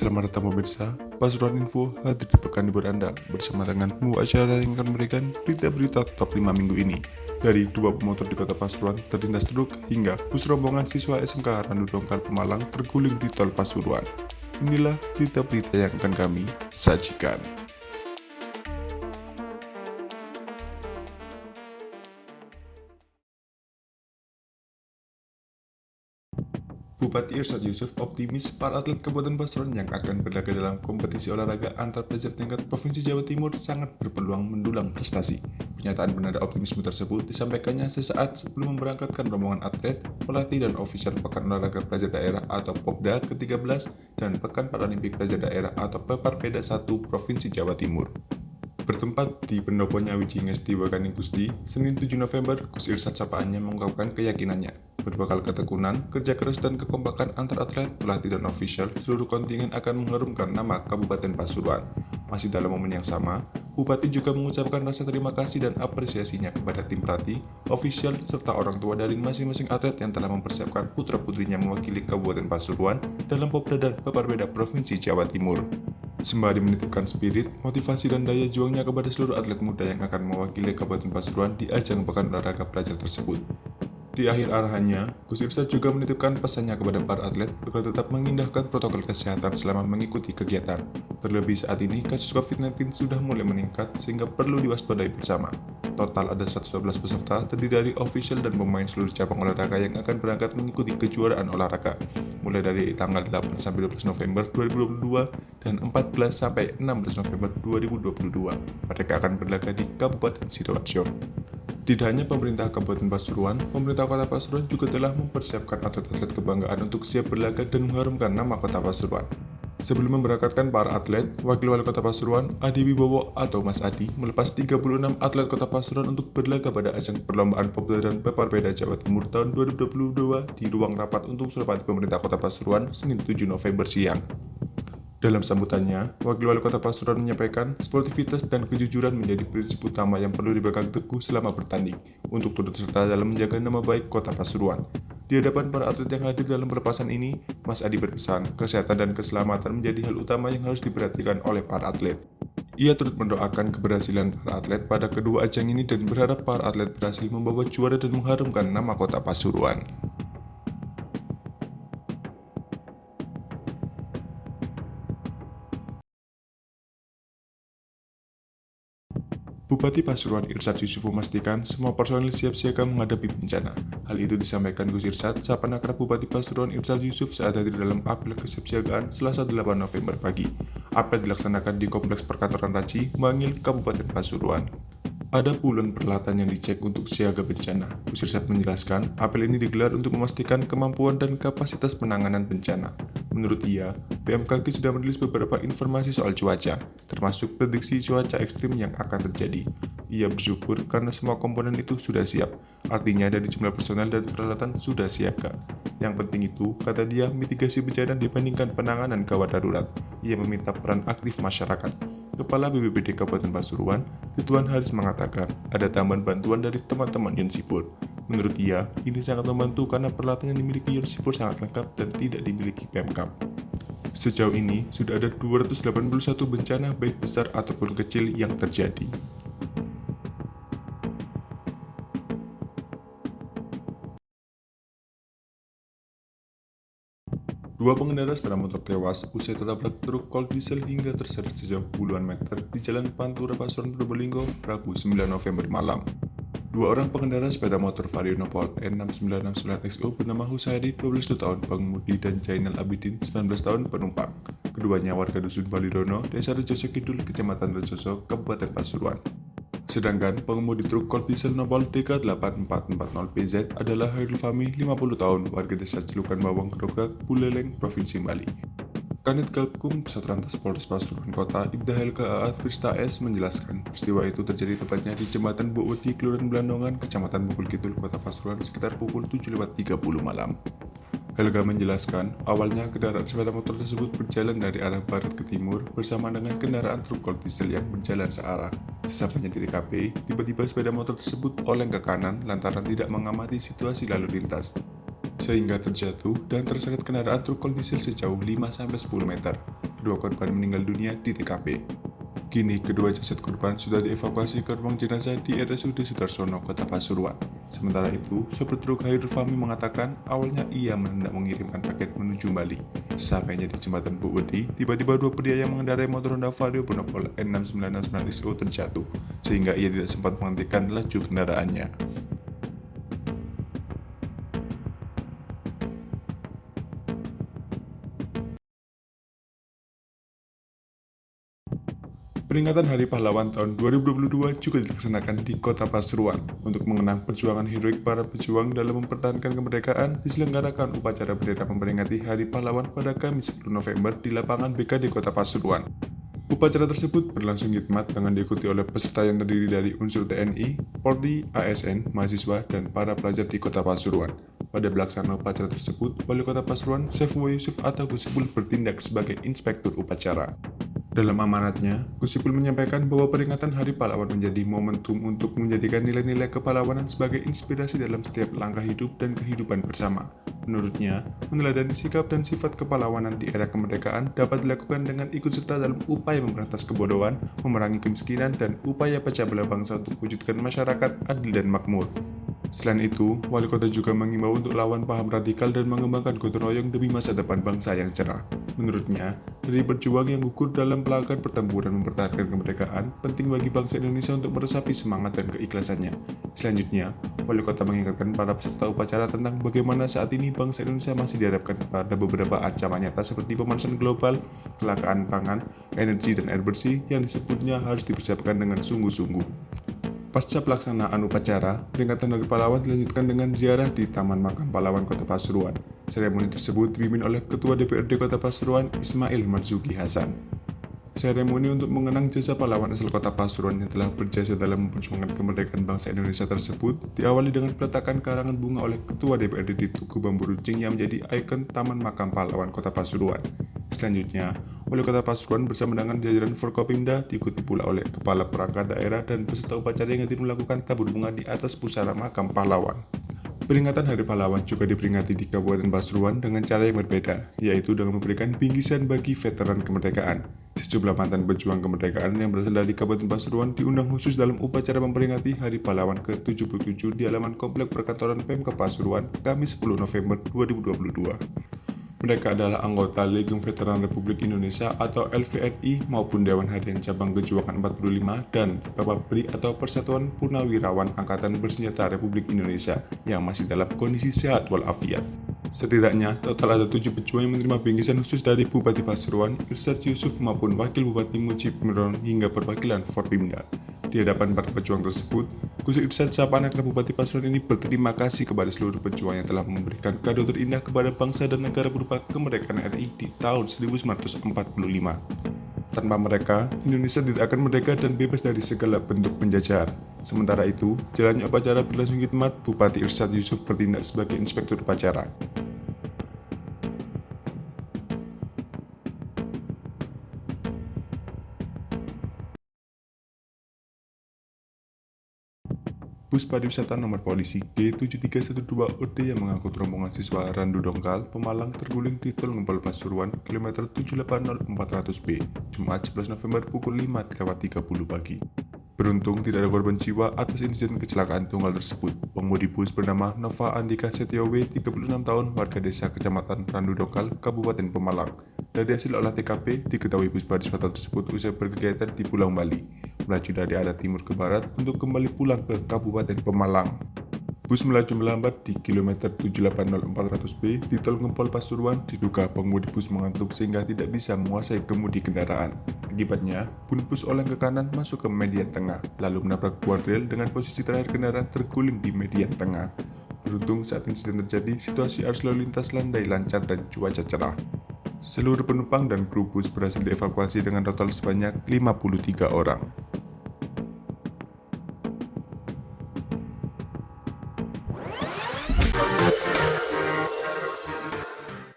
Selamat datang pemirsa, Pasuruan Info hadir di pekan libur Anda bersama dengan pembawa acara yang akan memberikan berita-berita top 5 minggu ini. Dari dua pemotor di kota Pasuruan terlindas truk hingga bus rombongan siswa SMK Randu Dongkal Pemalang terguling di tol Pasuruan. Inilah berita-berita yang akan kami sajikan. Bupati Irsyad Yusuf optimis para atlet Kabupaten Pasuruan yang akan berlaga dalam kompetisi olahraga antar pelajar tingkat Provinsi Jawa Timur sangat berpeluang mendulang prestasi. Pernyataan penanda optimisme tersebut disampaikannya sesaat sebelum memberangkatkan rombongan atlet, pelatih dan ofisial Pekan Olahraga Pelajar Daerah atau POPDA ke-13 dan Pekan Paralimpik Pelajar Daerah atau Peparpeda 1 Provinsi Jawa Timur. Bertempat di Pendopo Nyawiji Ngesti Waganing Gusti, Senin 7 November, Gus Irsyad sapaannya mengungkapkan keyakinannya berbekal ketekunan, kerja keras dan kekompakan antar atlet, pelatih dan ofisial, seluruh kontingen akan mengharumkan nama Kabupaten Pasuruan. Masih dalam momen yang sama, Bupati juga mengucapkan rasa terima kasih dan apresiasinya kepada tim pelatih, ofisial, serta orang tua dari masing-masing atlet yang telah mempersiapkan putra-putrinya mewakili Kabupaten Pasuruan dalam Popda dan Peparpeda Provinsi Jawa Timur. Sembari menitipkan spirit, motivasi dan daya juangnya kepada seluruh atlet muda yang akan mewakili Kabupaten Pasuruan di ajang Pekan Olahraga Pelajar tersebut. Di akhir arahannya, Gus Irsyad juga menitipkan pesannya kepada para atlet agar tetap mengindahkan protokol kesehatan selama mengikuti kegiatan. Terlebih saat ini, kasus COVID-19 sudah mulai meningkat sehingga perlu diwaspadai bersama. Total ada 112 peserta terdiri dari ofisial dan pemain seluruh cabang olahraga yang akan berangkat mengikuti kejuaraan olahraga, mulai dari tanggal 8 sampai 12 November 2022 dan 14 sampai 16 November 2022. Mereka akan berlaga di Kabupaten Sidoarjo. Tidak hanya pemerintah Kabupaten Pasuruan, pemerintah Kota Pasuruan juga telah mempersiapkan atlet-atlet kebanggaan untuk siap berlaga dan mengharumkan nama Kota Pasuruan. Sebelum memberangkatkan para atlet, Wakil Wali Kota Pasuruan, Adi Wibowo atau Mas Adi, melepas 36 atlet Kota Pasuruan untuk berlaga pada ajang perlombaan Popda dan Peparpeda Jawa Timur tahun 2022 di ruang rapat untuk Sulepati Pemerintah Kota Pasuruan, Senin 7 November siang. Dalam sambutannya, Wakil Wali Kota Pasuruan menyampaikan sportivitas dan kejujuran menjadi prinsip utama yang perlu dipegang teguh selama bertanding untuk turut serta dalam menjaga nama baik Kota Pasuruan. Di hadapan para atlet yang hadir dalam pelepasan ini, Mas Adi berpesan, kesehatan dan keselamatan menjadi hal utama yang harus diperhatikan oleh para atlet. Ia turut mendoakan keberhasilan para atlet pada kedua ajang ini dan berharap para atlet berhasil membawa juara dan mengharumkan nama Kota Pasuruan. Bupati Pasuruan Irsyad Yusuf memastikan semua personil siap siaga menghadapi bencana. Hal itu disampaikan Gus Irsyad saat akrab Bupati Pasuruan Irsyad Yusuf saat hadir dalam apel kesiapsiagaan Selasa 8 November pagi. Apel dilaksanakan di Kompleks Perkantoran Raci, Mangil, Kabupaten Pasuruan. Ada puluhan peralatan yang dicek untuk siaga bencana. Gus Irsyad menjelaskan, apel ini digelar untuk memastikan kemampuan dan kapasitas penanganan bencana. Menurut ia, BMKG sudah merilis beberapa informasi soal cuaca, termasuk prediksi cuaca ekstrim yang akan terjadi. Ia bersyukur karena semua komponen itu sudah siap, artinya dari jumlah personel dan peralatan sudah siaga. Yang penting itu, kata dia, mitigasi bencana dibandingkan penanganan gawat darurat. Ia meminta peran aktif masyarakat. Kepala BPBD Kabupaten Pasuruan, Ridwan Haris mengatakan ada tambahan bantuan dari teman-teman Yonsipur. Menurut ia, ini sangat membantu karena peralatan yang dimiliki Yonsipur sangat lengkap dan tidak dimiliki Pemkab. Sejauh ini, sudah ada 281 bencana baik besar ataupun kecil yang terjadi. Dua pengendara sepeda motor tewas usai tertabrak truk kol diesel hingga terseret sejauh puluhan meter di Jalan Pantura Pasuruan Probolinggo, Rabu 9 November malam. Dua orang pengendara sepeda motor Vario Nopal N6969XO bernama Husaidi 22 tahun pengemudi dan Jainal Abidin 19 tahun penumpang. Keduanya warga dusun Balidono, Desa Rejoso Kidul, Kecamatan Rejoso, Kabupaten Pasuruan. Sedangkan pengemudi truk kol diesel Nopal DK8440PZ adalah Hairul Fahmi 50 tahun warga desa Celukan Bawang Gerogak, Buleleng, Provinsi Bali. Kanit Galkum Satlantas Polres Pasuruan Kota Ibda Helga Aat Firsta S menjelaskan peristiwa itu terjadi tepatnya di Jembatan Bukweti, Kelurahan Belandongan, Kecamatan Bukul Kidul, Kota Pasuruan sekitar pukul 7.30 malam. Helga menjelaskan, awalnya kendaraan sepeda motor tersebut berjalan dari arah barat ke timur bersama dengan kendaraan truk kol diesel yang berjalan searah. Sesampainya di TKP, tiba-tiba sepeda motor tersebut oleng ke kanan lantaran tidak mengamati situasi lalu lintas, sehingga terjatuh dan terseret kendaraan truk kol diesel sejauh 5-10 meter. kedua korban meninggal dunia di TKP. Kini, kedua jasad korban sudah dievakuasi ke ruang jenazah di RSUD Sudarsono, Kota Pasuruan. Sementara itu, sopir truk Hairul Fahmi mengatakan awalnya ia hendak mengirimkan paket menuju Bali. Sesampainya di jembatan Buudi, tiba-tiba dua pria yang mengendarai motor Honda Vario bernomor N6969SO terjatuh, sehingga ia tidak sempat menghentikan laju kendaraannya. Peringatan Hari Pahlawan tahun 2022 juga dilaksanakan di Kota Pasuruan. Untuk mengenang perjuangan heroik para pejuang dalam mempertahankan kemerdekaan, diselenggarakan upacara bendera memperingati Hari Pahlawan pada Kamis 10 November di lapangan BKD Kota Pasuruan. Upacara tersebut berlangsung hikmat dengan diikuti oleh peserta yang terdiri dari unsur TNI, Polri, ASN, mahasiswa, dan para pelajar di Kota Pasuruan. Pada pelaksanaan upacara tersebut, Wali Kota Pasuruan, Saifullah Yusuf atau Gus Ipul bertindak sebagai inspektur upacara. Dalam amanatnya, Gus Ipul menyampaikan bahwa peringatan Hari Pahlawan menjadi momentum untuk menjadikan nilai-nilai kepahlawanan sebagai inspirasi dalam setiap langkah hidup dan kehidupan bersama. Menurutnya, meneladani sikap dan sifat kepahlawanan di era kemerdekaan dapat dilakukan dengan ikut serta dalam upaya memberantas kebodohan, memerangi kemiskinan, dan upaya pecah belah bangsa untuk mewujudkan masyarakat adil dan makmur. Selain itu, Wali Kota juga mengimbau untuk lawan paham radikal dan mengembangkan gotong royong demi masa depan bangsa yang cerah. Menurutnya, dari berjuang yang gugur dalam pelakon pertempuran mempertahankan kemerdekaan, penting bagi bangsa Indonesia untuk meresapi semangat dan keikhlasannya. Selanjutnya, Wali Kota mengingatkan para peserta upacara tentang bagaimana saat ini bangsa Indonesia masih dihadapkan pada beberapa ancaman nyata seperti pemanasan global, kelangkaan pangan, energi, dan air bersih yang disebutnya harus dipersiapkan dengan sungguh-sungguh. Pasca pelaksanaan upacara, peringatan Hari Pahlawan dilanjutkan dengan ziarah di Taman Makam Pahlawan Kota Pasuruan. Seremoni tersebut dipimpin oleh Ketua DPRD Kota Pasuruan, Ismail Marzuki Hasan. Seremoni untuk mengenang jasa pahlawan asal Kota Pasuruan yang telah berjasa dalam memperjuangkan kemerdekaan bangsa Indonesia tersebut diawali dengan peletakan karangan bunga oleh Ketua DPRD di Tugu Bambu Runcing yang menjadi ikon Taman Makam Pahlawan Kota Pasuruan. Selanjutnya, Wali Kota Pasuruan bersama dengan jajaran Forkopimda diikuti pula oleh Kepala Perangkat Daerah dan peserta upacara yang hadir melakukan tabur bunga di atas pusara makam pahlawan. Peringatan Hari Pahlawan juga diperingati di Kabupaten Pasuruan dengan cara yang berbeda, yaitu dengan memberikan bingkisan bagi veteran kemerdekaan. Sejumlah mantan pejuang kemerdekaan yang berasal dari Kabupaten Pasuruan diundang khusus dalam upacara memperingati Hari Pahlawan ke-77 di halaman Komplek Perkantoran Pemkab Pasuruan, Kamis 10 November 2022. Mereka adalah anggota Legiun Veteran Republik Indonesia atau LVRI maupun Dewan Harian Cabang Kejuangan 45 dan Bapak Bri atau Persatuan Purnawirawan Angkatan Bersenjata Republik Indonesia yang masih dalam kondisi sehat walafiat. Setidaknya, total ada 7 pejuang yang menerima bingkisan khusus dari Bupati Pasuruan, Irsyad Yusuf maupun Wakil Bupati Mujib Imron hingga perwakilan Forpimda. Di hadapan para pejuang tersebut, Gus Irsyad sapa anak Bupati Pasuruan ini berterima kasih kepada seluruh pejuang yang telah memberikan kado terindah kepada bangsa dan negara berupa kemerdekaan RI di tahun 1945. Tanpa mereka, Indonesia tidak akan merdeka dan bebas dari segala bentuk penjajahan. Sementara itu, jalannya upacara berlangsung hikmat, Bupati Irsyad Yusuf bertindak sebagai inspektur upacara. Bus pariwisata nomor polisi G7312OD yang mengangkut rombongan siswa Randu Dongkal, Pemalang terguling di Tol Ngempol Pasuruan, kilometer 780400B, Jumat 11 November pukul 5.30 pagi. Beruntung tidak ada korban jiwa atas insiden kecelakaan tunggal tersebut. Pengemudi bus bernama Nova Andika Setiowe, 36 tahun, warga desa Kecamatan Randu Dongkal, Kabupaten Pemalang. Dari hasil olah TKP, diketahui bus pariwisata tersebut usai berkegiatan di Pulau Bali, melaju dari arah timur ke barat untuk kembali pulang ke Kabupaten Pemalang. Bus melaju melambat di kilometer 780400B di Tol Ngempol Pasuruan. Diduga pengemudi bus mengantuk sehingga tidak bisa menguasai kemudi kendaraan. Akibatnya, bus oleng ke kanan masuk ke median tengah, lalu menabrak guardrail dengan posisi terakhir kendaraan terguling di median tengah. Beruntung saat insiden terjadi, situasi arus lalu lintas landai lancar dan cuaca cerah. Seluruh penumpang dan kru bus berhasil dievakuasi dengan total sebanyak 53 orang.